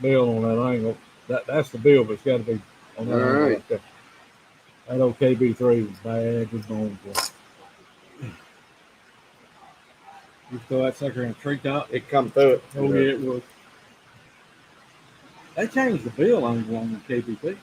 bill on that angle. That's the bill, but it's got to be on that All angle right. right there. That old KB3 was bad. Good going for it. You throw that sucker in a treetop. It come through it. Oh yeah, it was. They changed the bill angle on the KB3.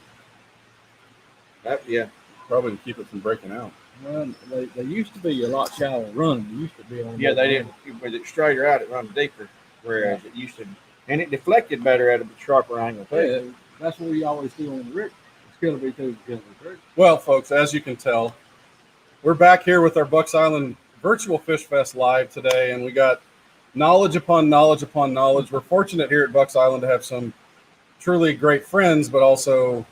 Yeah. Probably to keep it from breaking out. Well, they used to be a lot shallower running. They used to be on. Yeah, they didn't. With it straighter out, it runs deeper, whereas it used to, and it deflected better at a sharper angle too. Yeah, that's what we always do on the rig. It's gonna be 2, it's gonna be 3. Well, folks, as you can tell, we're back here with our Bucks Island Virtual Fish Fest live today, and we got knowledge upon knowledge upon knowledge. We're fortunate here at Bucks Island to have some truly great friends, but also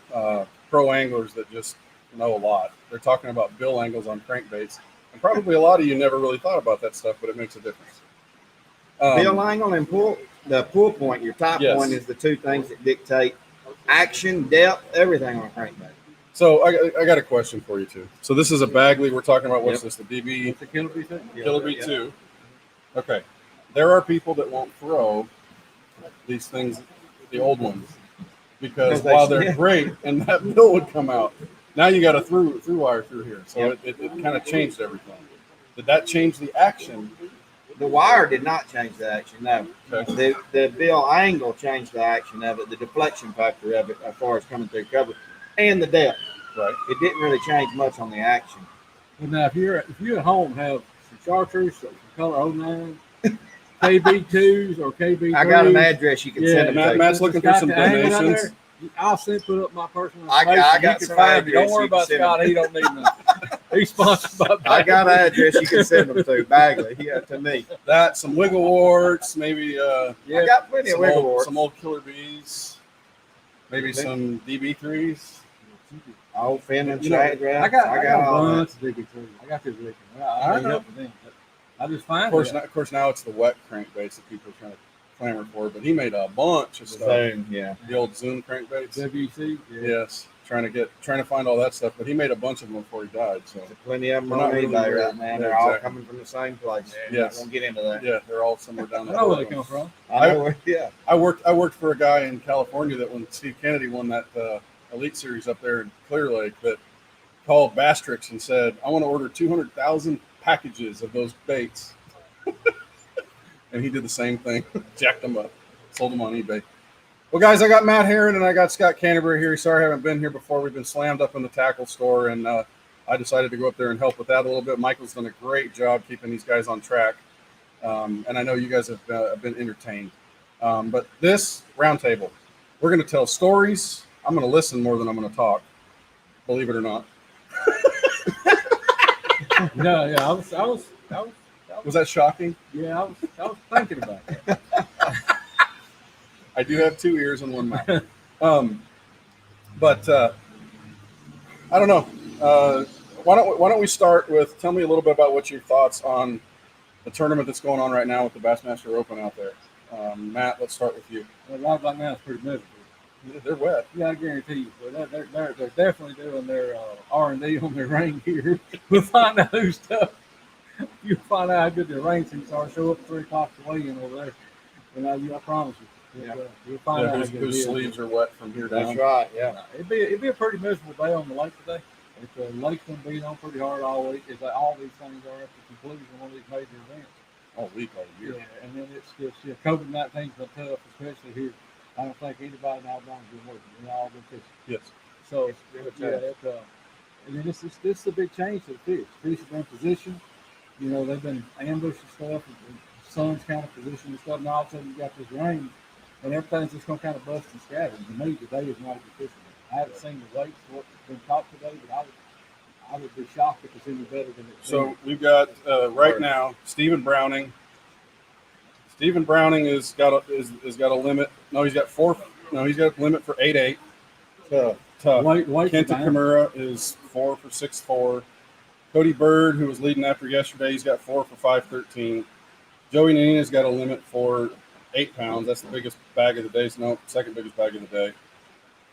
pro anglers that just know a lot. They're talking about bill angles on crankbaits, and probably a lot of you never really thought about that stuff, but it makes a difference. Bill angle and the pull point, your top point, is the two things that dictate action, depth, everything on a crankbait. So I got a question for you too. So this is a Bagley. We're talking about what's this? The DB. It's a Killer B2. Killer B2. Okay. There are people that won't throw these things, the old ones, because while they're great, and that bill would come out. Now you got a through wire through here, so it kind of changed everything. Did that change the action? The wire did not change the action. No, Okay. the bill angle changed the action of it, the deflection factor of it, as far as coming through cover, and the depth. Right. It didn't really change much on the action. But now, if you at home have some chartreuse, some color 09, KB2s or KB3s, I got an address you can send them to. Matt's looking for some donations. I'll put up my personal. I got you can some find me. Don't address worry you can about send Scott. them. He don't need nothing. He's sponsored by Bagley. I got an address you can send them to, Bagley. Yeah, to me. That, some wiggle warts, maybe I got plenty of wiggle warts. some old Killer Bees, maybe some DB3s. Oh, fin and You know, shag grass. I got all a that. bunch of DB3s. I got this Rick. I need help with them. I just find Of course, now it's the wet crankbaits that people are trying to clamor for. But he made a bunch of stuff. Zoom, yeah. The old Zoom crankbaits. WC. Yes, trying to find all that stuff. But he made a bunch of them before he died. So There's plenty of them We're on not really eBay rare. right now. Yeah, They're all exactly. coming from the same place. Yes. Won't get into that. yeah, they're all somewhere down I there. know where they come from. I know. Yeah. I worked for a guy in California that when Steve Kennedy won that Elite Series up there in Clear Lake, that called Bastrix and said, "I want to order 200,000 packages of those baits." And he did the same thing, jacked them up, sold them on eBay. Well, guys, I got Matt Herron and I got Scott Canterbury here. Sorry I haven't been here before. We've been slammed up in the tackle store, and I decided to go up there and help with that a little bit. Michael's done a great job keeping these guys on track, and I know you guys have been entertained. But this roundtable, we're going to tell stories. I'm going to listen more than I'm going to talk, believe it or not. Yeah, I was. Was that shocking? Yeah, I was thinking about that. I do have 2 ears and 1 mouth. But I don't know. Why don't we start with, tell me a little bit about what your thoughts on the tournament that's going on right now with the Bassmaster Open out there. Matt, let's start with you. A lot right now is pretty miserable. They're wet. Yeah, I guarantee you. But they're definitely doing their R&D on their rain gear. We'll find out who's tough. You'll find out how good their rain suits are. Show up at 3 o'clock to weigh in over there. And I promise you. Yeah. You'll find out how good Whose it is. sleeves are wet from here down. That's right. Yeah. It'd be a pretty miserable day on the lake today. If the lake's been being on pretty hard all week, it's like all these things are at the conclusion of one of these major events. All week, all year. Yeah, and then it's just COVID-19's been tough, especially here. I don't think anybody in Alabama's been working. They've all been fishing. Yes. So It's really yeah, tough. and then this is a big change to the fish. Fish have been positioned. You know, they've been ambushed and stuff. And the sun's kind of positioned and stuff. And all of a sudden you got this rain, and everything's just going to kind of bust and scatter. To me, today is not a good fishing day. I haven't seen the weights what's been caught today, but I would be shocked if it's any better than it's So we've got right now Stephen Browning. Stephen Browning has got a limit. No, he's got 4. No, he's got a limit for 8.8. Tough. White Kenta Kimura is 4 for 6.4. Cody Bird, who was leading after yesterday, he's got 4 for 5.13. Joey Nanina's got a limit for 8 pounds. That's the biggest bag of the day. No, second biggest bag of the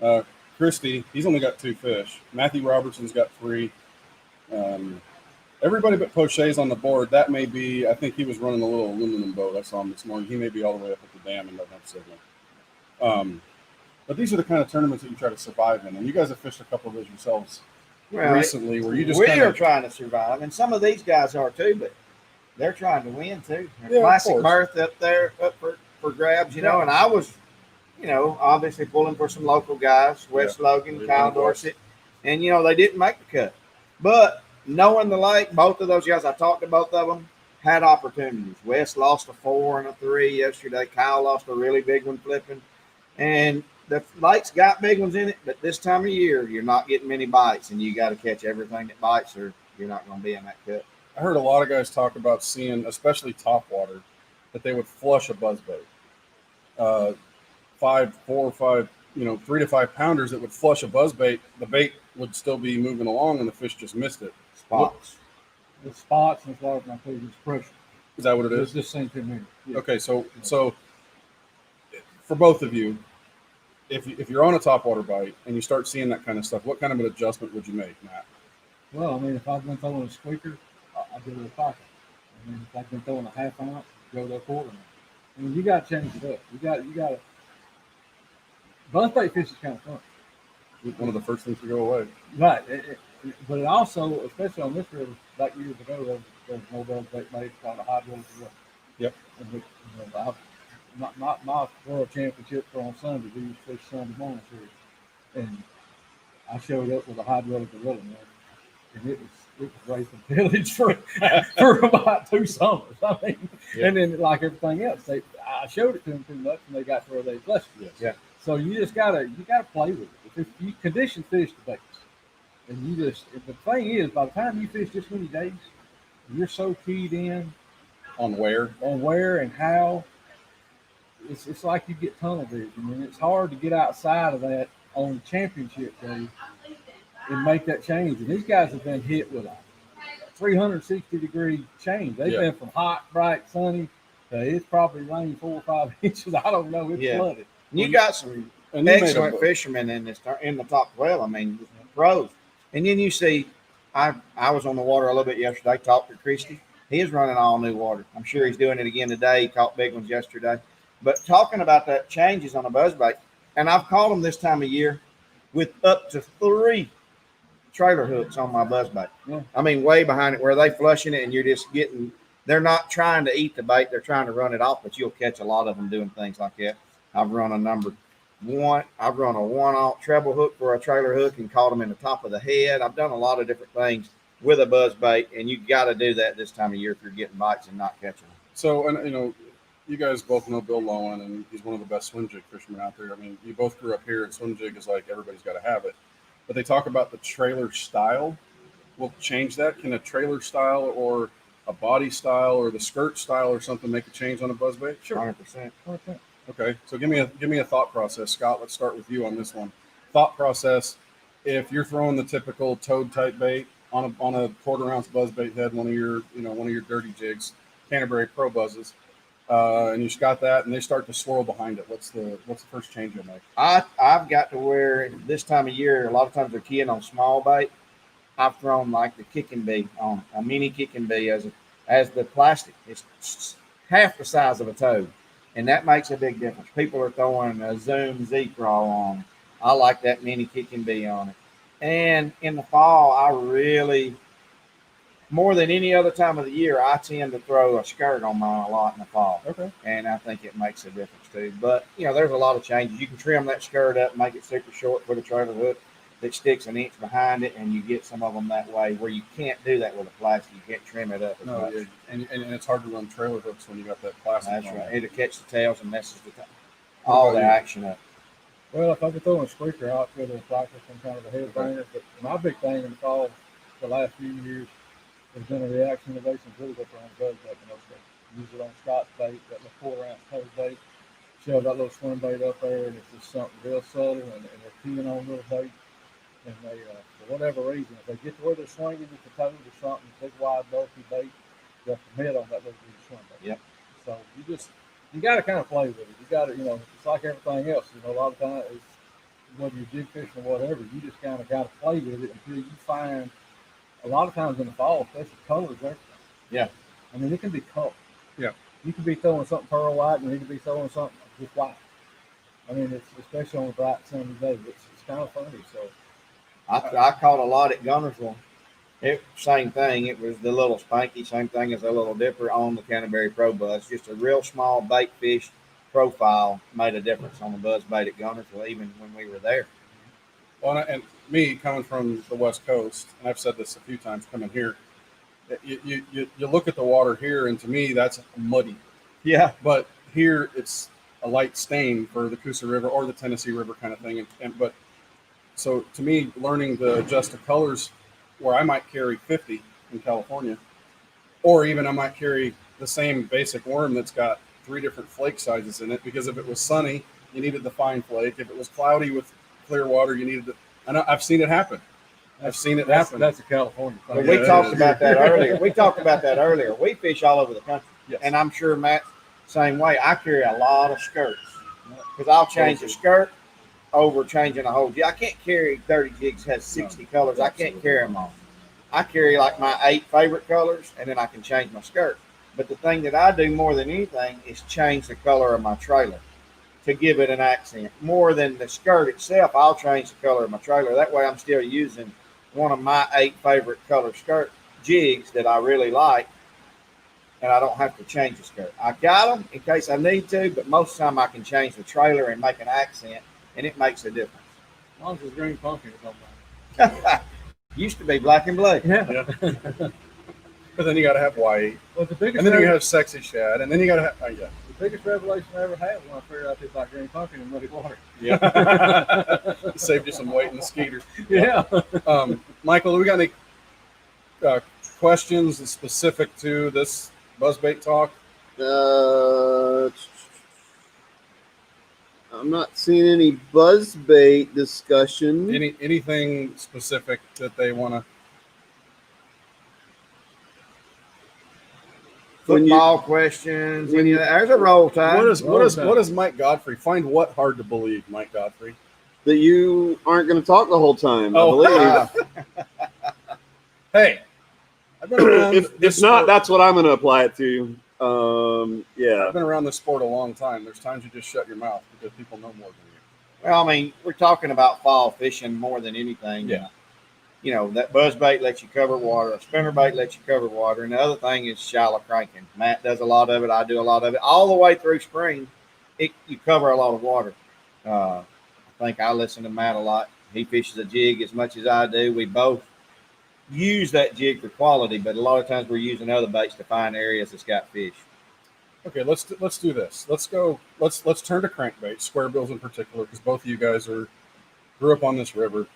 day. Christie, he's only got 2 fish. Matthew Robertson's got 3. Everybody but Pochet's on the board. That may be, I think he was running a little aluminum boat. I saw him this morning. He may be all the way up at the dam and doesn't have signal. But these are the kind of tournaments that you try to survive in, and you guys have fished a couple of those yourselves recently, where you just are trying to survive, and some of these guys are too, but they're trying to win too. Classic Mirth up there, up for grabs, you know. And I was, you know, obviously pulling for some local guys, Wes Logan, Kyle Dorsett, and you know they didn't make the cut. But knowing the lake, both of those guys, I talked to both of them, had opportunities. Wes lost a 4 and a 3 yesterday. Kyle lost a really big one flipping, and the lake's got big ones in it. But this time of year, you're not getting many bites, and you got to catch everything that bites, or you're not going to be in that cut. I heard a lot of guys talk about seeing, especially topwater, that they would flush a buzzbait. 4 or 5, you know, 3 to 5 pounders that would flush a buzzbait. The bait would still be moving along, and the fish just missed it. Spots. The spots and as my previous pressure. Is that what it is? It's just same thing here. Okay, so for both of you, if you're on a topwater bite and you start seeing that kind of stuff, what kind of an adjustment would you make, Matt? Well, I mean, if I've been throwing a squeaker, I go to a pocket. I mean, if I've been throwing a half ounce, go to a quarter ounce. I mean, you got to change it up. You got to. Buzzbait fish is kind of fun. One of the first things to go away. Right. But it also, especially on this river, like years ago, there was no buzzbait made called a hydraulic river. Yep. And my world championship for on Sunday, we used to fish Sunday morning here. And I showed up with a hydraulic gorilla, man. And it was racing village for about 2 summers. I mean, And then like everything else, I showed it to them too much, and they got to where they flushed it. Yes. Yeah. So you just gotta play with it. If you condition fish the baits, and the thing is, by the time you fish this many days, you're so keyed in on where and how. It's like you get tunnel vision, and it's hard to get outside of that on championship day and make that change. And these guys have been hit with a 360-degree change. They've been from hot, bright, sunny to it's probably rained 4 or 5 inches. I don't know. It's flooded. You got some excellent fishermen in the top 12. I mean, pros. And then you see, I was on the water a little bit yesterday. Talked to Christy. He is running all new water. I'm sure he's doing it again today. He caught big ones yesterday. But talking about that changes on a buzzbait, and I've caught them this time of year with up to 3 trailer hooks on my buzzbait. Yeah. I mean, way behind it where they flushing it, and you're just getting. They're not trying to eat the bait; they're trying to run it off. But you'll catch a lot of them doing things like that. I've run a 1/0 treble hook for a trailer hook and caught them in the top of the head. I've done a lot of different things with a buzzbait, and you got to do that this time of year if you're getting bites and not catching them. So, and you know, you guys both know Bill Lowen, and he's one of the best swim jig fishermen out there. I mean, you both grew up here, and swim jig is like everybody's got to have it. But they talk about the trailer style. We'll change that. Can a trailer style or a body style or the skirt style or something make a change on a buzzbait? Sure. 100%. Okay, so give me a thought process, Scott. Let's start with you on this one. Thought process: if you're throwing the typical toad type bait on a 1/4 ounce buzzbait head, one of your dirty jigs, Canterbury Pro buzzes, and you got that, and they start to swirl behind it. What's the first change you'll make? I've got to where this time of year, a lot of times they're keying on small bait. I've thrown like the kicking bee on a mini kicking bee as the plastic. It's half the size of a toad. And that makes a big difference. People are throwing a Zoom Z-Crawl on. I like that mini kicking bee on it. And in the fall, I really, more than any other time of the year, I tend to throw a skirt on mine a lot in the fall. Okay. And I think it makes a difference too. But, you know, there's a lot of changes. You can trim that skirt up, make it super short, put a trailer hook that sticks 1 inch behind it, and you get some of them that way where you can't do that with a plastic. You can't trim it up. And it's hard to run trailer hooks when you got that plastic. That's right. It'll catch the tails and messes all the action up. Well, if I've been throwing a squeaker out, go to a practice, some kind of a headbanger. But my big thing in the fall, the last few years, has been a reaction innovation really good for on buzzbait. Use it on Scott's bait, that little 4 ounce toad bait. Shove that little swim bait up there, and it's just something real subtle, and they're keying on little bait. And they, for whatever reason, if they get to where they're swinging with the toad or something, big, wide, bulky bait, they'll commit on that little swim bait. Yep. So you got to kind of play with it. You got to, it's like everything else. A lot of times, whether you're jig fishing or whatever, you just kind of got to play with it until you find. A lot of times in the fall, especially colors, everything. Yeah. I mean, it can be color. Yeah. You can be throwing something pearl white, and you can be throwing something just white. I mean, it's especially on a bright sunny day. It's kind of funny. So I caught a lot at Gunnersville. Same thing. It was the little spanky, same thing as a little dipper on the Canterbury Pro Buzz. Just a real small bait fish profile made a difference on the buzz bait at Gunnersville, even when we were there. Well, and me coming from the West Coast, and I've said this a few times coming here, you look at the water here, and to me, that's muddy. Yeah. But here, it's a light stain for the Coosa River or the Tennessee River kind of thing. But so to me, learning to adjust the colors where I might carry 50 in California, or even I might carry the same basic worm that's got 3 different flake sizes in it, because if it was sunny, you needed the fine flake. If it was cloudy with clear water, you needed the. I've seen it happen. I've seen it happen. That's a California thing. Well, we talked about that earlier. We fish all over the country, Yes. and I'm sure Matt's same way. I carry a lot of skirts because I'll change a skirt over changing a whole jig. I can't carry 30 jigs has 60 colors. I can't carry them all. I carry like my 8 favorite colors, and then I can change my skirt. But the thing that I do more than anything is change the color of my trailer to give it an accent. More than the skirt itself, I'll change the color of my trailer. That way I'm still using one of my 8 favorite color skirt jigs that I really like, and I don't have to change the skirt. I got them in case I need to, but most of the time I can change the trailer and make an accent, and it makes a difference. As long as it's green pumpkin, it don't matter. Used to be black and blue. Yeah. But then you got to have white, Well, the biggest and then you have sexy shad, and then you got to have the biggest revelation I ever had when I figured out it's like green pumpkin in muddy water. yeah. Saved you some weight in the skeeter. Yeah. Michael, do we got any questions specific to this buzzbait talk? I'm not seeing any buzzbait discussion. Anything specific that they want to? Football questions. There's a roll tide. What is Mike Godfrey? Find what hard to believe, Mike Godfrey? That you aren't going to talk the whole time, I Oh, believe. Hey, I've been around. If not, that's what I'm going to apply it to. Yeah. I've been around this sport a long time. There's times you just shut your mouth because people know more than you. Well, I mean, we're talking about fall fishing more than anything. Yeah. You know, that buzz bait lets you cover water. A spinner bait lets you cover water. And the other thing is shallow cranking. Matt does a lot of it. I do a lot of it. All the way through spring, you cover a lot of water. I think I listen to Matt a lot. He fishes a jig as much as I do. We both use that jig for quality, but a lot of times we're using other baits to find areas that's got fish. Okay, let's do this. Let's go. Let's turn to crankbait, square bills in particular, because both of you guys grew up on this river.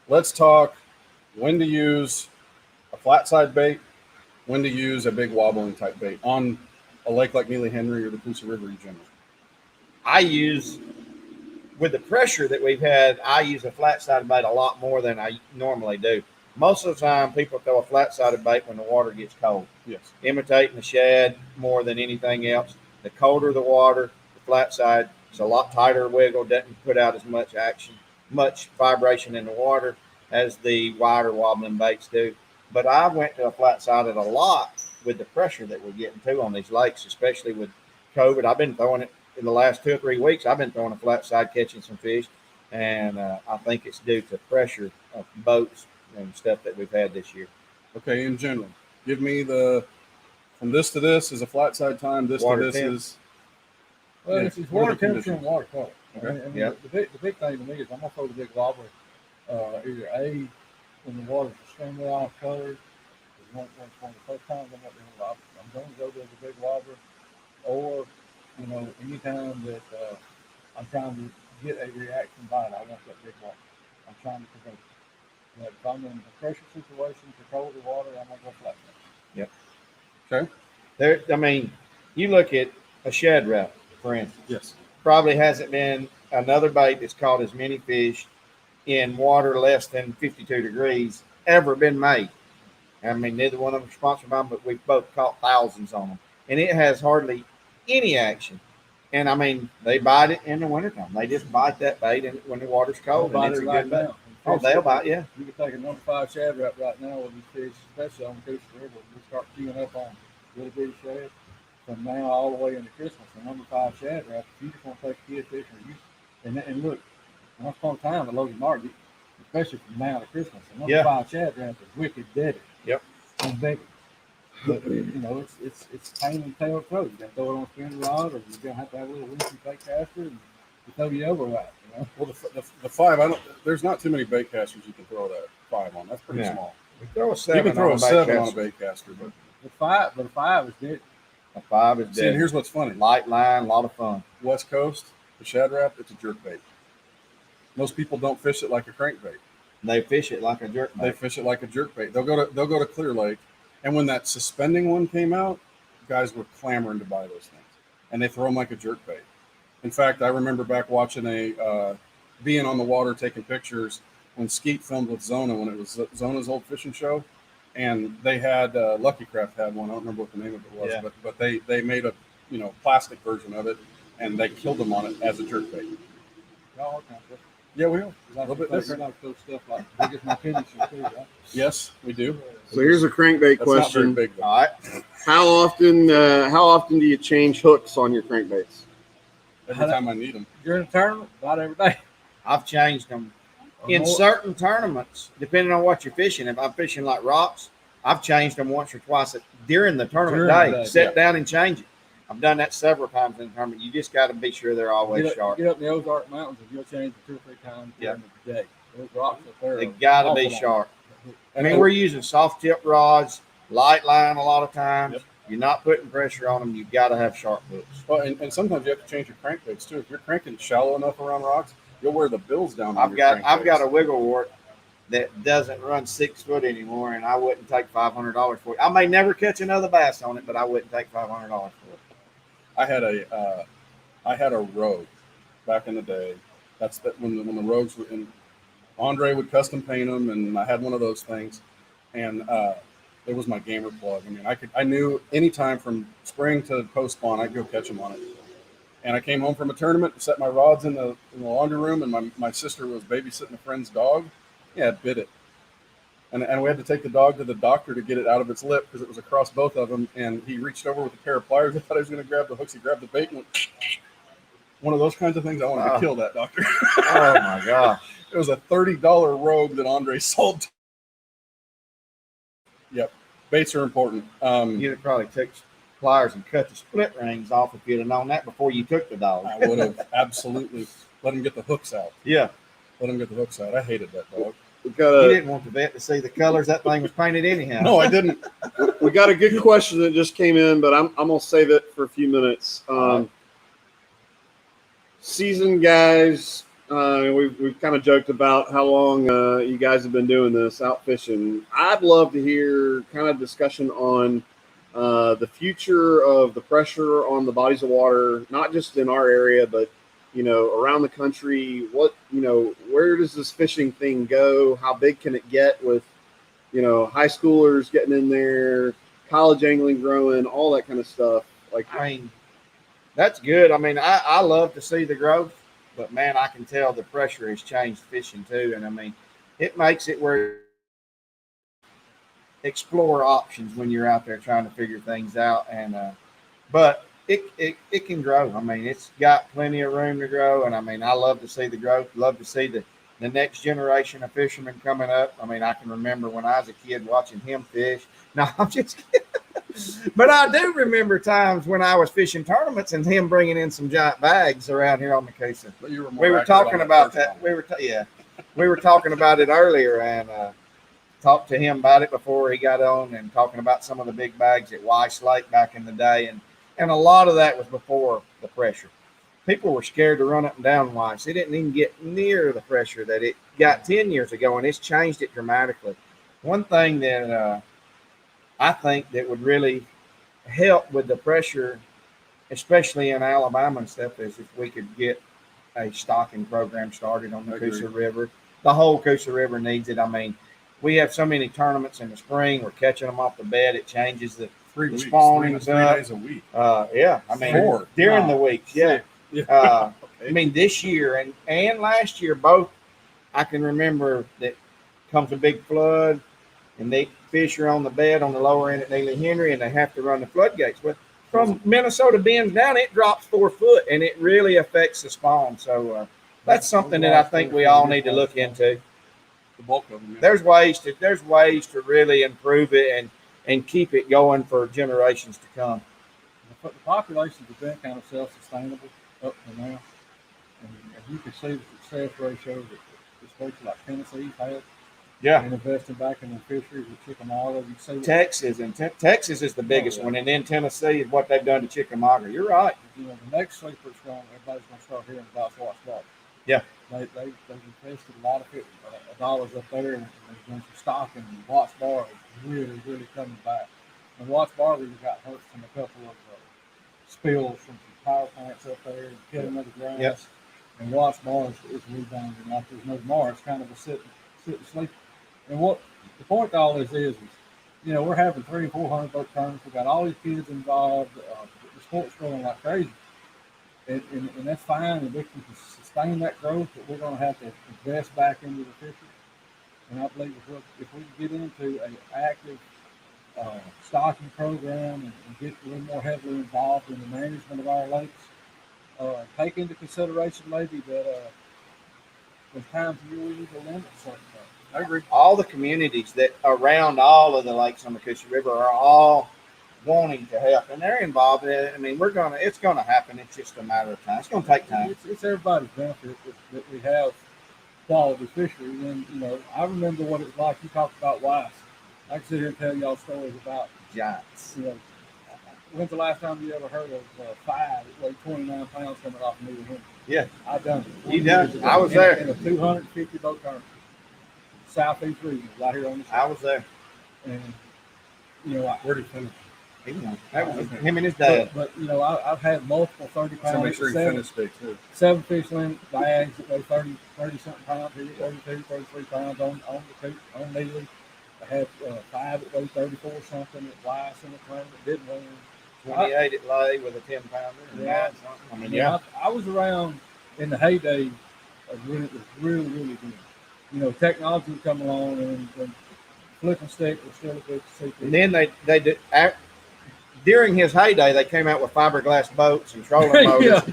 Let's talk when to use a flat side bait, when to use a big wobbling type bait on a lake like Neely Henry or the Coosa River in general. I use, with the pressure that we've had, I use a flat-sided bait a lot more than I normally do. Most of the time, people throw a flat-sided bait when the water gets cold. Yes. Imitating the shad more than anything else. The colder the water, the flat side, it's a lot tighter wiggle, doesn't put out as much action, much vibration in the water as the wider wobbling baits do. But I went to a flat-sided a lot with the pressure that we're getting to on these lakes, especially with COVID. I've been throwing it in the last 2 or 3 weeks. I've been throwing a flat side, catching some fish, and I think it's due to pressure of boats and stuff that we've had this year. Okay, in general, give me from this to this is a flat side time. This Water to this temp. is. Well, Yeah, it's what are water the temperature and conditions? water color. Okay. I mean, Yep. the big thing to me is I'm gonna throw the big wobbler. Either A, when the water's extremely off colored, one of the first times I'm not doing wobbler, I'm going to go to the big wobbler, or anytime that I'm trying to get a reaction bite, I want that big wobbler. I'm trying to provoke. If I'm in a pressure situation for colder water, I'm gonna go flat. Yep. Okay. I mean, you look at a shad route, for instance. Yes. Probably hasn't been another bait that's caught as many fish in water less than 52 degrees ever been made. I mean, neither one of them are sponsored by them, but we've both caught thousands on them. And it has hardly any action. And, I mean, they bite it in the wintertime. They just bite that bait when the water's cold. And it's a good bait. Oh, they'll bite, yeah. You can take a number 5 shad wrap right now with these fish, especially on the Coosa River. We start queuing up on little bitty shad. from now all the way into Christmas. The number 5 shad wrap. If you just want to take a kid fishing, and look, once upon a time, the Logan Martin, especially from now to Christmas, the number 5 shad wrap is wicked deadly. Yep. And bigger. But it's pain in the tail of throat. You got to throw it on a spinning rod, or you're gonna have to have a little winky bait caster and throw you over that. Well, the 5, there's not too many bait casters you can throw that 5 on. That's pretty small. We throw a 7. You can throw on a 7 on a caster. bait caster, but The 5 is dead. A 5 is see, and dead. here's what's funny. Light line, a lot of fun. West Coast, the shad wrap, it's a jerk bait. Most people don't fish it like a crankbait. They fish it like a jerk They bait. fish it like a jerk bait. They'll go to Clear Lake, and when that suspending one came out, guys were clamoring to buy those things, and they throw them like a jerk bait. In fact, I remember back watching being on the water taking pictures when Skeet filmed with Zona when it was Zona's old fishing show, and they had Lucky Craft had one. I don't remember what the name of it was, Yeah. but they made a plastic version of it, and they killed them on it as a jerk bait. All kinds of Yeah, we are. stuff. little bit Like different. those stuff like biggest my finisher too, right? Yes, we do. So here's a crankbait That's not very question. big, though. All right. How often do you change hooks on your crankbaits? Every time I need them. During the tournament, not every day. I've changed them. Or In more. certain tournaments, depending on what you're fishing, if I'm fishing like rocks, I've changed them once or twice during the tournament During the day. day, Sit down and change it. I've done that several times in the tournament. You just got to be sure they're always sharp. Get up in the Ozark Mountains and you'll change it 2 or 3 times during the day. Those rocks up there. They are got to awful be long. sharp. I And mean, we're using soft tip rods, light line a lot of times. Yep. You're not putting pressure on them. You've got to have sharp hooks. Well, and sometimes you have to change your crankbaits too. If you're cranking shallow enough around rocks, you'll wear the bills down. On I've got crankbaits. a wiggle wart that doesn't run 6 foot anymore, and I wouldn't take $500 for it. I may never catch another bass on it, but I wouldn't take $500 for it. I had a Rogue back in the day. That's when the Rogues were in. Andre would custom paint them, and I had one of those things, and it was my gamer plug. I mean, I knew anytime from spring to post spawn, I'd go catch them on it. And I came home from a tournament, set my rods in the laundry room, and my sister was babysitting a friend's dog. Yeah, it bit it. And we had to take the dog to the doctor to get it out of its lip because it was across both of them. And he reached over with a pair of pliers. I thought he was going to grab the hooks. He grabbed the bait and went, one of those kinds of things. I wanted to kill that doctor. Oh, my gosh. It was a $30 Rogue that Andre sold. Yep. Baits are important. You'd have probably took pliers and cut the split rings off if you'd have known that before you took the dog. I would have absolutely let him get the hooks out. Yeah. Let him get the hooks out. I hated that dog. We got You a didn't want the vet to see the colors that thing was painted anyhow. No, I didn't. we got a good question that just came in, but I'm gonna save it for a few minutes. Seasoned guys, we've kind of joked about how long you guys have been doing this out fishing. I'd love to hear kind of discussion on the future of the pressure on the bodies of water, not just in our area, but around the country. What where does this fishing thing go? How big can it get with high schoolers getting in there, college angling growing, all that kind of stuff? Like, I mean, that's good. I mean, I love to see the growth, but man, I can tell the pressure has changed fishing too. And I mean, it makes it where explore options when you're out there trying to figure things out. And but it can grow. I mean, it's got plenty of room to grow. And I mean, I love to see the growth. Love to see the next generation of fishermen coming up. I mean, I can remember when I was a kid watching him fish. No, I'm just kidding. But I do remember times when I was fishing tournaments and him bringing in some giant bags around here on the Case. But you were more We were accurate talking on about first that. one. We were talking about it earlier, and talked to him about it before he got on, and talking about some of the big bags at Weiss Lake back in the day, and a lot of that was before the pressure. People were scared to run up and down Weiss. It didn't even get near the pressure that it got 10 years ago, and it's changed it dramatically. One thing that I think that would really help with the pressure, especially in Alabama and stuff, is if we could get a stocking program started on the Coosa River. The whole Coosa River needs it. I mean, we have so many tournaments in the spring. We're catching them off the bed. It changes the 3 weeks, spawning three up. days a week. Yeah, I mean, 4. during the weeks. Yeah. Yeah. I mean, this year and last year, both, I can remember that comes a big flood, and they fish are on the bed on the lower end at Neely Henry, and they have to run the floodgates. But from Minnesota Bend down, it drops 4 foot, and it really affects the spawn. So that's something that I think we all need to look into. The bulk of them. Yeah. There's ways to really improve it and keep it going for generations to come. The populations have been kind of self-sustainable up to now, and you can see the success ratio that especially like Tennessee's had. Yeah. And investing back in the fisheries with Chickamauga. You see Texas is the biggest one, and then Tennessee is what they've done to Chickamauga. You're right. You know, the next sleeper is going. Everybody's going to start hearing about Watts Bar. Yeah. They've invested a lot of dollars up there, and they've done some stocking. And Watts Bar is really coming back. And Watts Bar really got hurt from a couple of spills from some power plants up there and killing other grass. Yes. And Watts Bar is rebounding like there's no tomorrow. It's kind of a sit and sleep. And what the point to all this is, you know, we're having 300 and 400 boat tournaments. We've got all these kids involved. The sport's growing like crazy. And that's fine. And we can sustain that growth, but we're going to have to invest back into the fishery. And I believe if we get into an active stocking program and get a little more heavily involved in the management of our lakes, take into consideration maybe that there's times of year we need to limit certain things. I agree. All the communities that around all of the lakes on the Coochie River are all wanting to help, and they're involved in it. I mean, it's going to happen. It's just a matter of time. It's going to take time. It's everybody's benefit that we have quality fisheries. And, you know, I remember what it was like. You talked about Weiss. I can sit here and tell y'all stories about Giants. You know, when's the last time you ever heard of five that weighed 29 pounds coming off of New Henry? Yeah. I've done it. You done it? I was there. In a 250 boat tournament. Southeast region, right here on the show. I was there. And, you know, Where did he finish? That was him and his dad. But you know, I've had multiple 30 pounds. So make sure you finish big too. 7 fish limit bags that weigh 30 something pounds, 32, 33 pounds on the coop, on Neely. I had 5 that weighed 34 something at Weiss in the tournament that didn't win. 28 at Lay with a 10-pounder. Yeah. I mean, yeah. I was around in the heyday of when it was really good. You know, technology would come along and flipping stick was still a good secret. And then they did. During his heyday, they came out with fiberglass boats and trolling motors.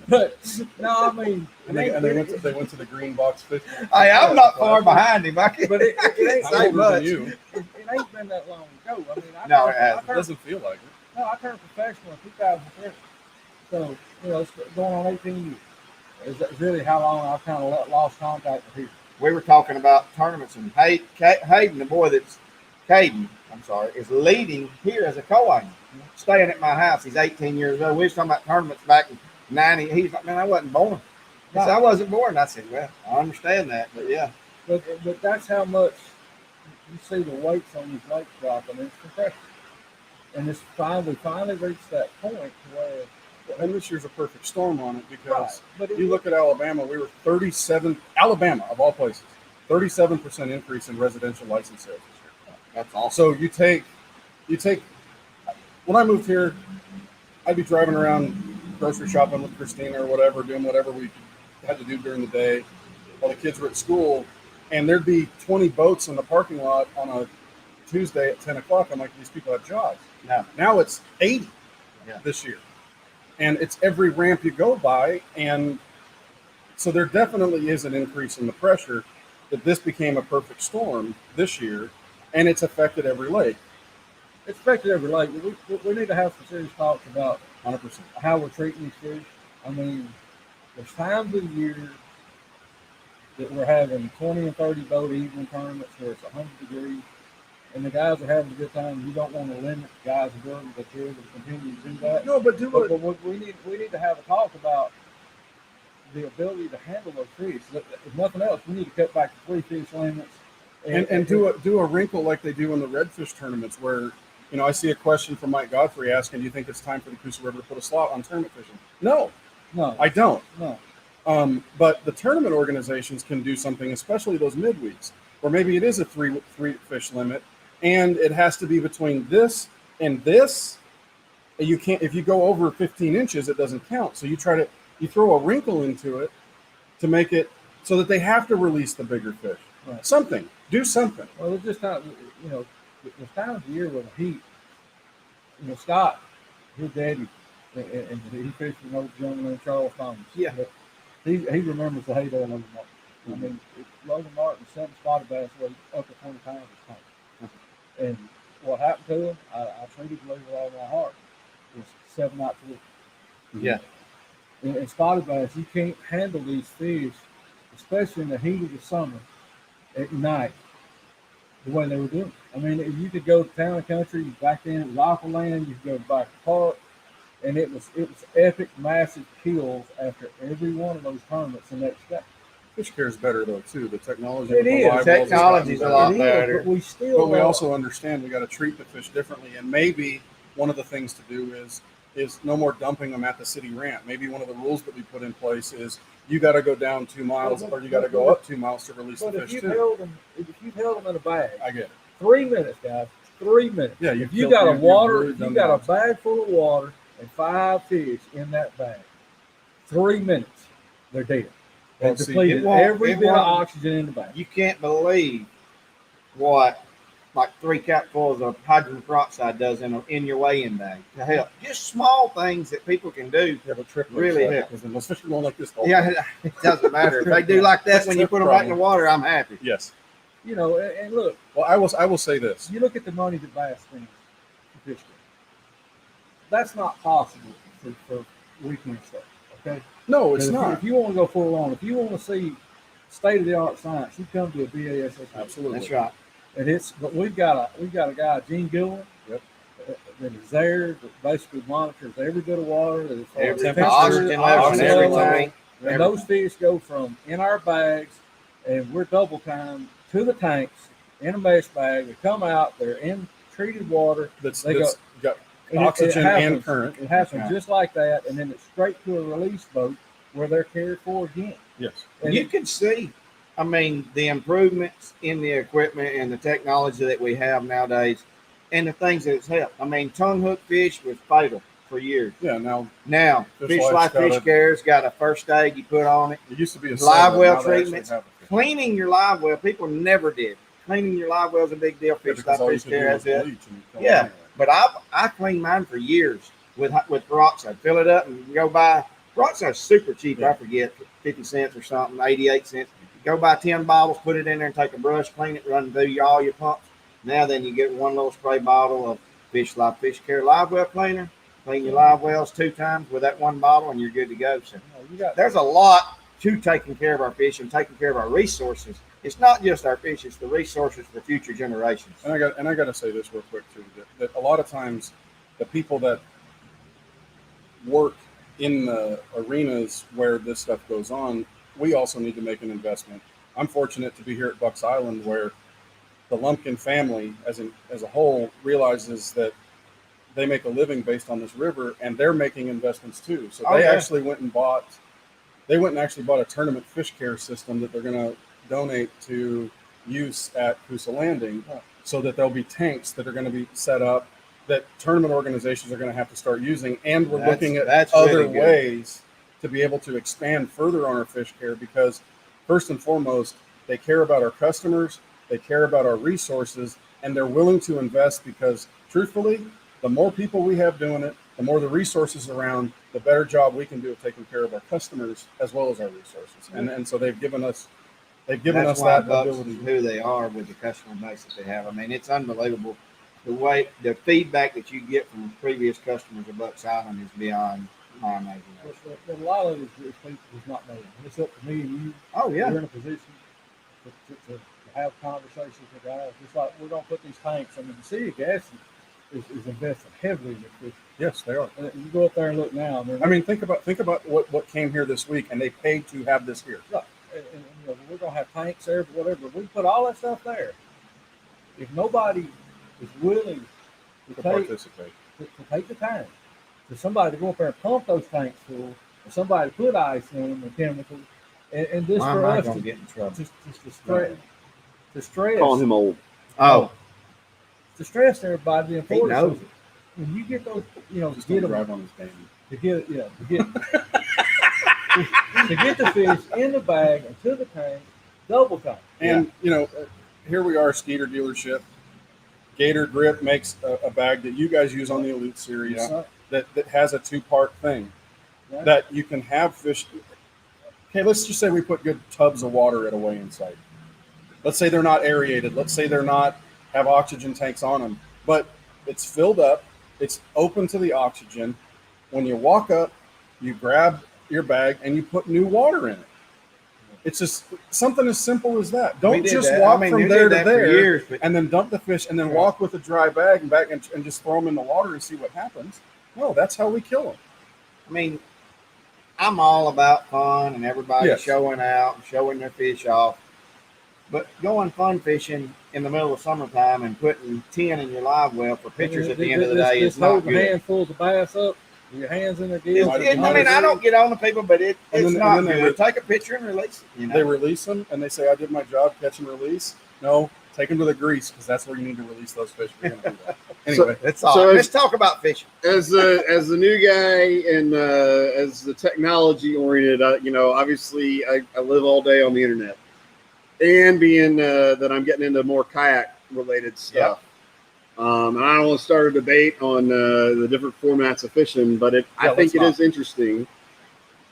But no, I mean, They went to the green box fish. Hey, I'm not far behind him. But it ain't How say old was much. you? it ain't been that long ago. I mean, No, it hasn't. It doesn't feel like it. No, I turned professional in 2003. So, you know, it's going on 18 years. It's really how long I've kind of lost contact with people. We were talking about tournaments, and Hayden, the boy that's Caden, is leading here as a co-owner, staying at my house. He's 18 years old. We was talking about tournaments back in 90. He's like, man, I wasn't born. He said, I wasn't born. I said, well, I understand that, but yeah. But that's how much you see the weights on these lakes dropping. It's compression. And we finally reached that point where. And this year's a perfect storm on it because But you look at Alabama, we were 37, Alabama of all places, 37% increase in residential license sales this year. That's awesome. So you take, when I moved here, I'd be driving around grocery shopping with Christina or whatever, doing whatever we had to do during the day while the kids were at school. And there'd be 20 boats in the parking lot on a Tuesday at 10 o'clock. I'm like, these people have jobs. Now it's 80 this year. And it's every ramp you go by. And so there definitely is an increase in the pressure that this became a perfect storm this year. And it's affected every lake. It's affected every lake. We need to have some serious talks about 100%. how we're treating these fish. I mean, there's times of the year that we're having 20 and 30 boat evening tournaments where it's 100 degrees. And the guys are having a good time. You don't want to limit the guys' ability to continue to do that. No, but we need to have a talk about the ability to handle those fish. If nothing else, we need to cut back to 3 fish limits and do a wrinkle like they do in the redfish tournaments where, you know, I see a question from Mike Godfrey asking, do you think it's time for the Coosa River to put a slot on tournament fishing? No, I don't. No. But the tournament organizations can do something, especially those midweeks, where maybe it is a three fish limit. And it has to be between this and this. You can't, if you go over 15 inches, it doesn't count. So you throw a wrinkle into it to make it so that they have to release the bigger fish. Right. Do something. Well, it's just not, you know, there's times of the year with the heat Scott, his daddy, and he fished with an old gentleman named Charles Thomas. Yeah. But he remembers the heyday of Logan Martin. I mean, Logan Martin, 7 spotted bass weighed up to 20 pounds a tank. And what happened to him, I truly believe with all my heart, was 7 nights a week. Yeah. And spotted bass, you can't handle these fish, especially in the heat of the summer, at night, the way they were doing. I mean, you could go to town and country. Back then it was Aqualand. You could go to Back Park, and it was epic, massive kills after every one of those tournaments the next day. Fish care is better though too. The technology. It with the is. live wells has Technology's gotten a lot better. better. But we still. But we also understand we got to treat the fish differently, and maybe one of the things to do is no more dumping them at the city ramp. Maybe one of the rules that we put in place is you got to go down 2 miles or you got to go up 2 miles to release the But fish if too. you held them in a bag, I get it. 3 minutes, guys. 3 minutes. Yeah, If you got a water, if you got a damage. bag full of water and 5 fish in that bag, 3 minutes, they're dead. They Well, see, depleted it won't- every it bit of won't- oxygen in the bag. You can't believe what like 3 capfuls of hydrogen peroxide does in your weigh-in bag to help. Just small things that people can do. Yeah, but trip Really like, help. because then those fish are going like this. the whole Yeah, time. it doesn't matter. If they do like that That's when you trip put them back in the problem. water, I'm happy. Yes. And look, Well, I will say this. you look at the money that bass spends for fish care. That's not possible for weekend stuff. Okay. No, it's If not. If you want to go full on, if you want to see state of the art science, you come to a BASS. Absolutely. That's right. And but we've got a guy, Gene Gillen, Yep. that is there that basically monitors every bit of water, that is Every temperature, oxygen level, oxygen every level. tank. And those fish go from in our bags, and we're double time to the tanks in a mesh bag. They come out, they're in treated water. That's They got and it oxygen happens, and current. It happens Right. just like that, and then it's straight to a release boat where they're cared for again. Yes. And You can see, I mean, the improvements in the equipment and the technology that we have nowadays and the things that it's helped. I mean, tongue hook fish was fatal for years. Yeah. Now Now, Fish Fish Life's Life got Fish a- Care's got a first aid you put on it. it used to be a Live settler, well now they actually treatments. have a fish. Cleaning your live well, people never did. Cleaning your live well is a big deal. Yeah, Fish because Life all you Fish could do Care was has it. bleach and kill Yeah. them anyway. But I cleaned mine for years with peroxide. Fill it up and go buy. Peroxide's super cheap. Yeah. I forget, 50 cents or something, 88 cents. Go buy 10 bottles, put it in there, and take a brush, clean it, run through all your pumps. Now then, you get one little spray bottle of Fish Life Fish Care live well cleaner. Clean your live wells 2 times with that one bottle, and you're good to go. So you got there's a lot to taking care of our fish and taking care of our resources. It's not just our fish; it's the resources for future generations. And I got to say this real quick too. That a lot of times, the people that work in the arenas where this stuff goes on, we also need to make an investment. I'm fortunate to be here at Bucks Island, where the Lumpkin family, as a whole, realizes that they make a living based on this river, and they're making investments too. So Oh, they yeah. actually went and bought a tournament fish care system that they're going to donate to use at Coosa Landing, so that there'll be tanks that are going to be set up that tournament organizations are going to have to start using, and we're looking at That's other really good. ways to be able to expand further on our fish care, because first and foremost, they care about our customers, they care about our resources, and they're willing to invest because, truthfully, the more people we have doing it, the more the resources around, the better job we can do of taking care of our customers as well as our resources. And so they've given us That's why that Bucks ability. is who they are with the customer base that they have. I mean, it's unbelievable. The feedback that you get from previous customers of Bucks Island is beyond my imagination. a lot of it is people who's not knowing. It's up to me and you. Oh yeah, We're in a position to have conversations with guys. Just like we're going to put these tanks. I mean, the city of Gaston is investing heavily in this. Yes, they are. You go up there and look now. I mean, think about what came here this week, and they paid to have this here. We're going to have tanks there, whatever. We put all that stuff there. If nobody is willing To to participate. take the time for somebody to go up there and pump those tanks full, or somebody to put ice in them and chemicals, and this why for am I us gonna to get in trouble? just to stress, Calling him old. Oh, to stress to everybody the he importance knows of it. when you get those, Just get don't them drive on his game. to get to get the fish in the bag and to the tank double time. And here we are, Skeeter dealership. Gator Grip makes a bag that you guys use on the Elite Series that has a 2-part thing that you can have fish. Okay, let's just say we put good tubs of water at a weigh-in site. Let's say they're not aerated. Let's say they're not have oxygen tanks on them, but it's filled up. It's open to the oxygen. When you walk up, you grab your bag and you put new water in it. It's just something as simple as that. Don't just walk from there to there and then dump the fish and then walk with a dry bag and back and just throw them in the water and see what happens. No, that's how we kill them. I mean, I'm all about fun and everybody showing out and showing their fish off. But going fun fishing in the middle of summertime and putting 10 in your live well for pictures at the end of the day is not good. Handfuls of bass up, your hands in the gills. I mean, I don't get on the people, but it's not good. Take a picture and release it. You know? They release them and they say, I did my job, catch and release. No, take them to the grease because that's where you need to release those fish. If you're gonna do that. Anyway, that's all. So let's talk about fishing. As the new guy and as the technology oriented, obviously I live all day on the internet. And being that I'm getting into more kayak related stuff. And I don't want to start a debate on the different formats of fishing, but I think it is interesting.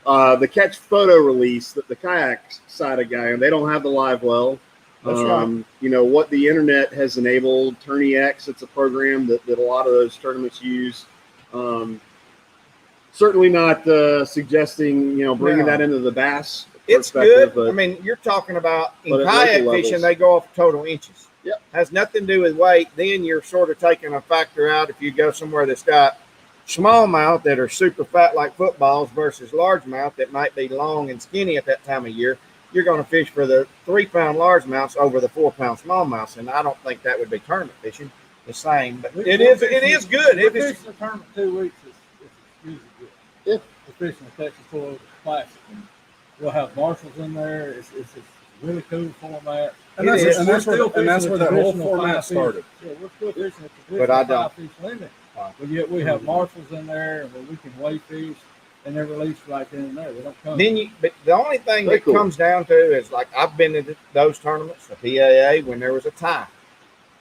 The catch photo release that the kayak side of guy, and they don't have the live well. That's right. What the internet has enabled, Tourney X, it's a program that a lot of those tournaments use. Certainly not suggesting, bringing that into the bass. It's good. But, I mean, you're talking about in kayak fishing, they go off total inches. Yep. Has nothing to do with weight. Then you're sort of taking a factor out if you go somewhere that's got smallmouth that are super fat like footballs versus largemouth that might be long and skinny at that time of year. You're going to fish for the 3-pound largemouths over the 4-pound smallmouths, and I don't think that would be tournament fishing the same. But it is good. If it's fishing a tournament 2 weeks, it's usually good. Yeah. We're fishing a Texas Florida Classic. We'll have marshals in there. It's a really cool format. And that's where that whole format started. Yeah, we're still fishing at the 5-fish limit. But yet we have marshals in there where we can weigh fish and they're released right then and there. They don't come. But the only thing that comes down to is like I've been to those tournaments, the PAA, when there was a tie.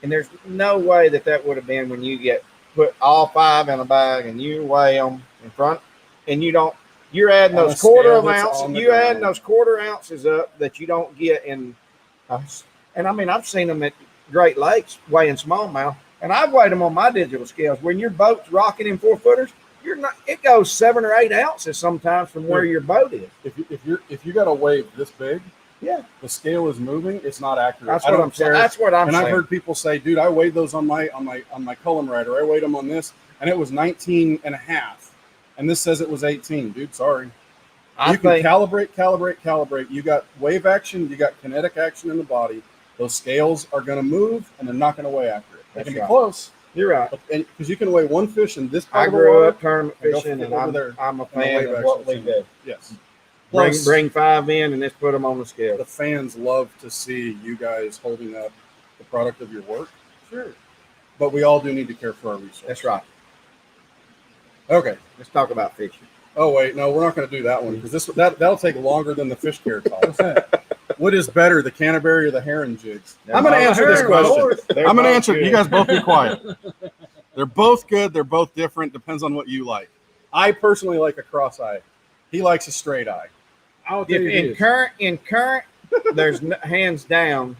And there's no way that would have been when you put all 5 in a bag and you weigh them in front and you're adding those quarter ounces up that you don't get in us. And I mean, I've seen them at Great Lakes weighing smallmouth, and I've weighed them on my digital scales. When your boat's rocking in 4-footers, it goes 7 or 8 ounces sometimes from where your boat is. If you got a wave this big, the scale is moving, it's not accurate. That's what I'm saying. And I've heard people say, dude, I weighed those on my Cullen rider. I weighed them on this, and it was 19 and a half. And this says it was 18. Dude, sorry. You can calibrate. You got wave action. You got kinetic action in the body. Those scales are going to move, and they're not going to weigh accurate. They can be close. You're right. Because you can weigh one fish in this part I of the water. grew up tournament fishing, and I'm a fan of what we do. Yes. Bring 5 in, and let's put them on the scale. The fans love to see you guys holding up the product of your work. Sure. But we all do need to care for our resources. That's right. Okay. Let's talk about fishing. Oh, wait. No, we're not going to do that one because that'll take longer than the fish care talk. What is better, the Canterbury or the herring jigs? I'm going to answer this question. I'm going to answer. You guys both be quiet. They're both good. They're both different. Depends on what you like. I personally like a cross eye. He likes a straight eye. In current, there's hands down,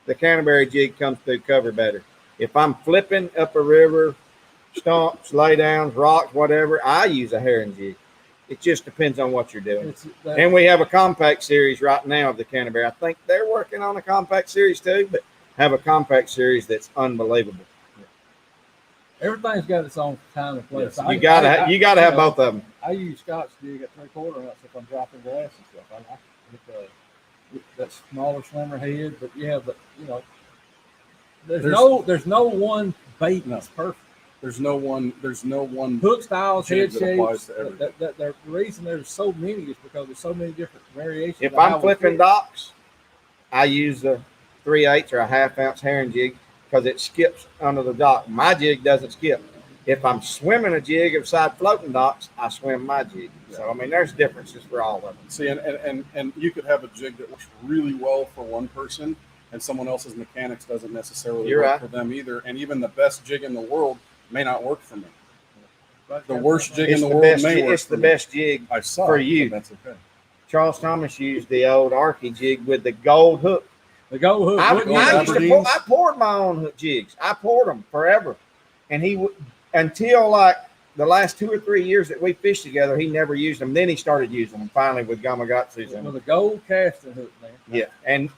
the Canterbury jig comes through cover better. If I'm flipping up a river, stumps, laydowns, rocks, whatever, I use a herring jig. It just depends on what you're doing. And we have a compact series right now of the Canterbury. I think they're working on a compact series too, but have a compact series that's unbelievable. Everything's got its own time and place. Yes. You gotta have both of them. I use Scotch jig at 3/4 ounce if I'm dropping grass and stuff. I get that smaller, slimmer head, but you have there's no one bait that's perfect. There's no one hook styles, head shapes. The reason there's so many is because there's so many different variations. If I'm flipping docks, I use a 3/8 or a 1/2 ounce herring jig because it skips under the dock. My jig doesn't skip. If I'm swimming a jig beside floating docks, I swim my jig. So I mean, there's differences for all of them. See, and you could have a jig that works really well for one person, and someone else's mechanics doesn't necessarily You're work right. for them either. And even the best jig in the world may not work for me. The worst jig in the world may work It's for the me. best jig I suck for you. but that's okay. Charles Thomas used the old Arky jig with the gold hook. The gold hook. I wouldn't gold use used to Aberdeen's. pour, I poured my own hook jigs. I poured them forever, and he would until like the last 2 or 3 years that we fished together. He never used them. Then he started using them finally with Gamakatsus. with a gold casting hook, man. Yeah,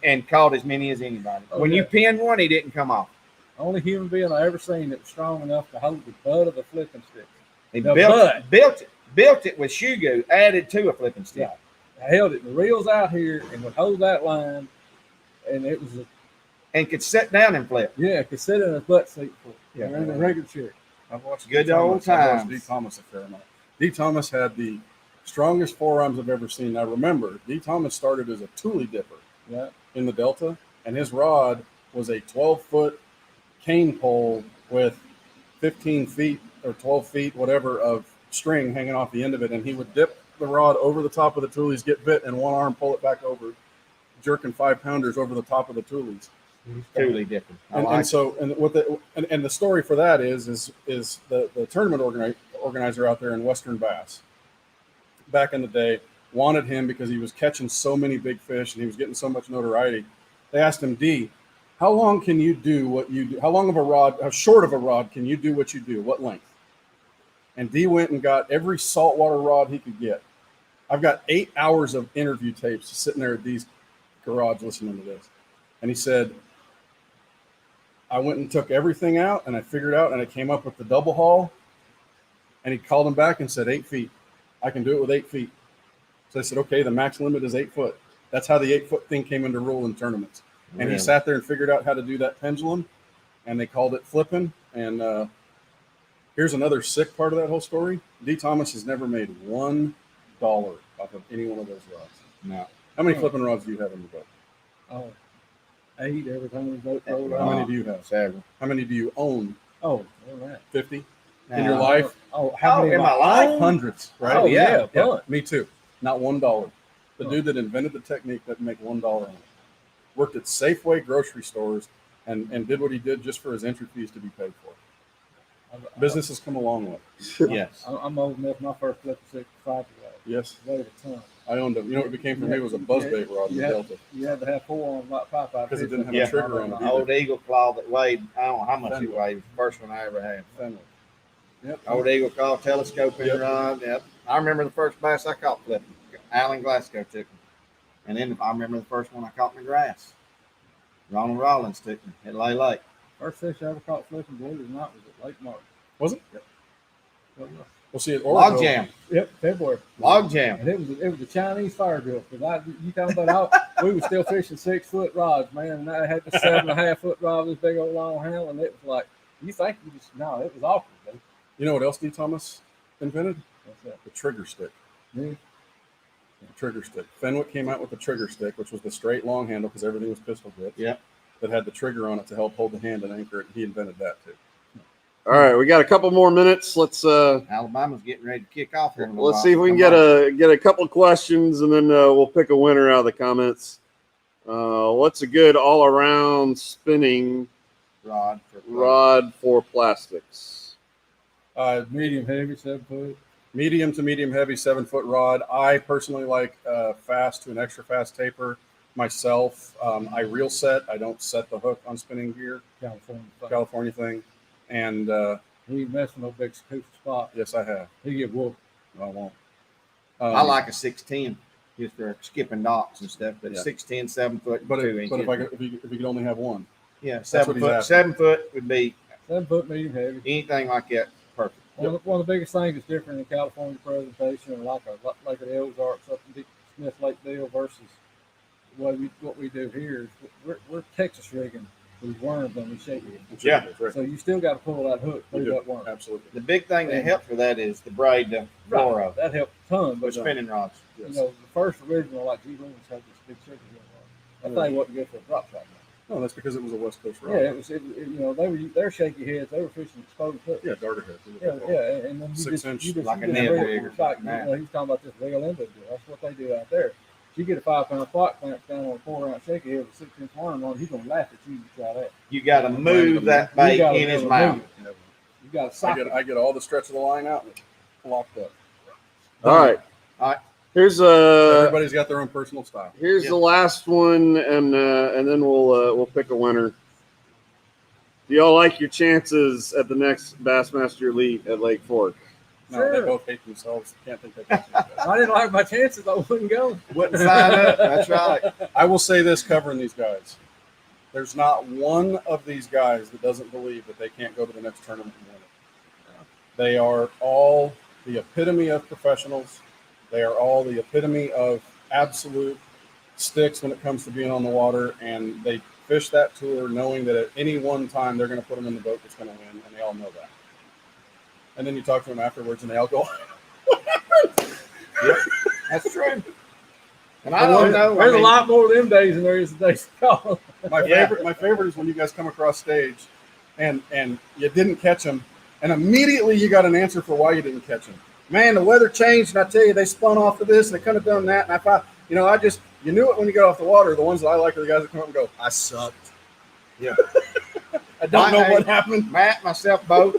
and caught as many as anybody. Oh, When yeah. you pinned one, he didn't come off. Only human being I ever seen that was strong enough to hold the butt of the flipping stick. He The built it with shoe goo added to a flipping stick. Yeah. I held it. The reels out here and would hold that line, and it was And could sit down and flip. could sit in a butt seat for it. Yeah. Or in a regular chair. I've watched good D. old Thomas. I've watched times. D. Thomas a fair amount. D. Thomas had the strongest forearms I've ever seen. Now remember, D. Thomas started as a Thule dipper Yeah. in the Delta, and his rod was a 12-foot cane pole with 15 feet or 12 feet, whatever, of string hanging off the end of it, and he would dip the rod over the top of the Thules, get bit, and one arm pull it back over, jerking 5-pounders over the top of the Thules. Totally different. And the story for that is the tournament organizer out there in Western Bass back in the day wanted him because he was catching so many big fish and he was getting so much notoriety. They asked him, D, how long can you do what you do? How short of a rod can you do what you do? What length? And D went and got every saltwater rod he could get. I've got 8 hours of interview tapes sitting there at D's garage listening to this. And he said, I went and took everything out and I figured out and I came up with the double haul. And he called him back and said, 8 feet. I can do it with 8 feet. So I said, okay, the max limit is 8 foot. That's how the 8 foot thing came into rule in tournaments. And Really? he sat there and figured out how to do that pendulum, and they called it flipping. And here's another sick part of that whole story. D. Thomas has never made $1 off of any one of those rods. No. How many flipping rods do you have in your boat? Oh, 8 every time we boat rolled How many out. do you have? Several. How many do you own? Oh, all right. 50 in your life? Oh, how many in am my I? life? Hundreds, right? Oh, yeah, yeah. bunch. Me too. Not $1. The Huh. dude that invented the technique doesn't make $1 on it. Worked at Safeway grocery stores and did what he did just for his entry fees to be paid for. Business has come a long way. Yes. I'm old enough. My first flipping stick was 5 years old. Yes, Weighed a ton. I owned them. You know what it became for me was a buzzbait rod in the Yeah. Delta. You had to have 4 on like 5 'Cause it didn't have a trigger on it. An old Eagle Claw that weighed, I don't know how much it Fenwick. weighed. First one I ever had. Fenwick. Yep. Old Eagle Claw telescoping Yep. rod. Yep. I remember the first bass I caught flipping. Alan Glasgow took me. And then I remember the first one I caught in the grass. Ronald Rollins took me at Lay Lake. First fish I ever caught flipping, believe it or not, was at Lake Martin. Was it? Yep. Well, yeah. We'll see it. Log Jam. Yep, February. Log Jam. And it was a Chinese fire drill. Because you talking about we were still fishing 6-foot rods, man. And I had the 7.5-foot rod, this big old long handle, and it was like you think you just no, it was awkward, dude. You know what else D. Thomas invented? What's that? The trigger stick. Yeah. The trigger stick. Fenwick came out with the trigger stick, which was the straight long handle because everything was pistol grips. Yep. That had the trigger on it to help hold the hand and anchor it. He invented that too. All right, we got a couple more minutes. Let's Alabama's getting ready to kick off here. in a little let's see if while. we can get a couple of questions, and then we'll pick a winner out of the comments. What's a good all around spinning rod for plastics? Medium heavy, 7 foot. Medium to medium heavy 7-foot rod. I personally like fast to an extra fast taper myself. I reel set. I don't set the hook on spinning gear. California thing. And He ain't messing no big scoop spot. yes, I have. He get whooped. I won't. I like a 6'10", just for skipping docks and stuff. But Yeah. 6'10", 7 foot, But 2 inches. if you could only have one, yeah, what 7 he's foot. asking. 7 foot would be 7 foot, medium heavy. anything like that. Perfect. One of the biggest things that's different in California presentation, or like the Ozarks up in Deep Smith Lake Deal versus what we do here is we're Texas rigging these worms on these shaky. Yeah. Right. So you still got to pull that hook We through do. that worm. Absolutely. The big thing that helps with that is the braid, the fluoro, That helped a ton. with But spinning rods. Yes. you know, the first original, like G. Loomis had this big shaky head. That thing wasn't good for a drop shot. No, that's because it was a West Coast rod. Yeah, you know, they're shaky heads. They were fishing exposed hooks. Yeah, darter head. Yeah, and then you 6 just, inch, you just like you a just nib rig it rig or with like, something like you know, he's talking about this real end deal. That's what they do out there. You get a 5-pound flock clamp down on a 4-ounce shaky head with a 6-inch worm on, he's gonna laugh at you to try that. You got to move that bait gotta in his move mouth. it. You got to sock I get all the stretch of the line out and it's locked up. All right. All right. Here's Everybody's got their own personal style. Here's Yep. the last one, and then we'll pick a winner. Do y'all like your chances at the next Bassmaster Elite at Lake Fork? No, Sure. they both hate themselves. Can't think they can. If I didn't like my chances, I wouldn't go. Wouldn't sign up. That's right. I will say this covering these guys. There's not one of these guys that doesn't believe that they can't go to the next tournament and win it. They are all the epitome of professionals. They are all the epitome of absolute sticks when it comes to being on the water, and they fish that tour knowing that at any one time they're going to put them in the boat that's going to win, and they all know that. And then you talk to them afterwards, and they all go, Yep, that's true. And I don't know. There's a lot more of them days than there is the days to call. My Yeah. favorite is when you guys come across stage and you didn't catch them, and immediately you got an answer for why you didn't catch them. Man, the weather changed, and I tell you, they spun off of this, and they could have done that. And I thought, you knew it when you got off the water. The ones that I like are the guys that come up and go, I sucked. Yeah. I don't know what happened. Matt, myself, both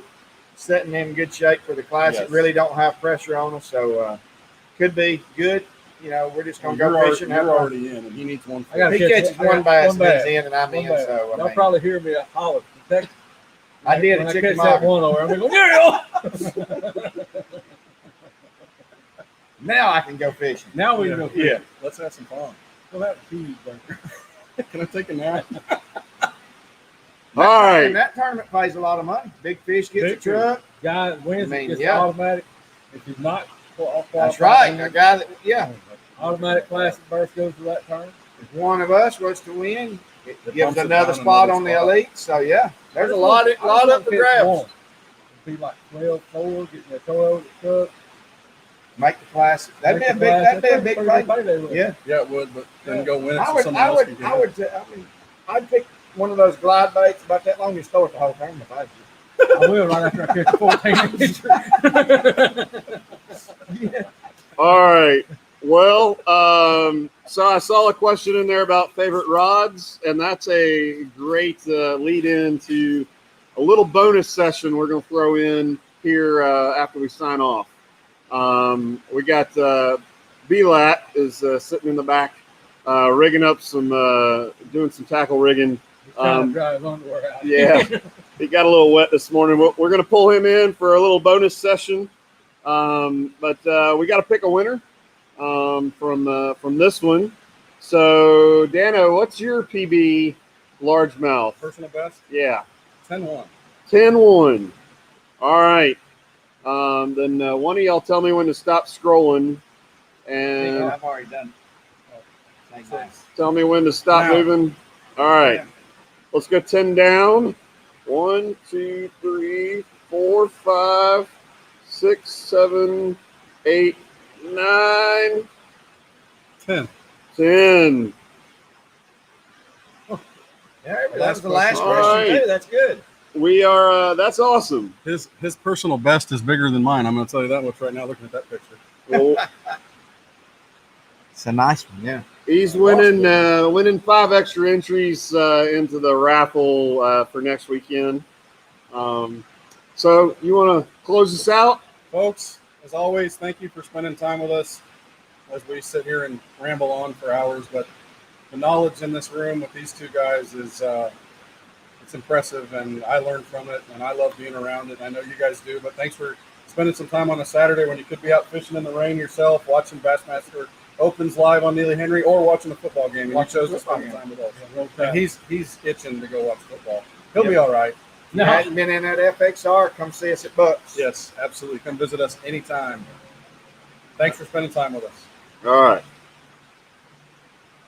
setting in good shape for the classic. Yes. Really don't have pressure on us, so could be good. We're just gonna You're go fishing. you're already in, and he needs one. I gotta He catch catches one- I one got bass, one and bass. he's in, and I'm One in. bass. So Y'all probably hear me holler. I did when at I Chicken catch that Market. one over. I'm gonna go, yeah. Now I can go fishing. Now we can go. Yeah, let's have some fun. We'll have a cheeseburger. Can I take a nap? All right. And that tournament pays a lot of money. Big fish gets Big a truck. Guy that wins I mean, gets yeah. automatic. If he's not qualified, That's right. A guy that, automatic classic berth goes to that turn. if one of us was to win, it It gives bumps it another down spot another on the spot. elite. So yeah, there's a lot up for grabs. It'd be like 12-4, getting a tow over the truck. Make the classic. That'd be a big pay. Yeah. Yeah, it would, but then go win it I so would, someone I else would, can get I it. would. I'd pick one of those glide baits about that long. You store it the whole tournament. If I was you. I will right after I catch a 14-inch. All right. Well, so I saw a question in there about favorite rods, and that's a great lead in to a little bonus session we're going to throw in here after we sign off. We got B-Lat is sitting in the back, rigging up doing some tackle rigging. Trying to dry his underwear out. Yeah, he got a little wet this morning. We're going to pull him in for a little bonus session, but we got to pick a winner from this one. So, DanO, what's your PB largemouth? Personal best? Yeah, 10-1. 10-1. All right. Then one of y'all tell me when to stop scrolling, and I've already done. Nice. tell me when to stop Now. moving. All right. Let's go 10 down. 1, 2, 3, 4, 5, 6, 7, 8, 9, 10. 10. Yeah, that was the last All question right. too. That's good. We are. That's awesome. His personal best is bigger than mine. I'm going to tell you that much right now looking at that picture. Well, It's a nice one. Yeah. he's winning 5 extra entries into the raffle for next weekend. So you want to close this out? Folks, as always, thank you for spending time with us as we sit here and ramble on for hours. But the knowledge in this room with these two guys is it's impressive, and I learned from it, and I love being around it. I know you guys do, but thanks for spending some time on a Saturday when you could be out fishing in the rain yourself, watching Bassmaster Opens live on Neely Henry, or watching a football game. And you chose to spend time with us. And he's itching to go watch football. He'll be all right. If you hadn't been in that FXR, come see us at Bucks. Yes, absolutely. Come visit us anytime. Thanks for spending time with us. All right.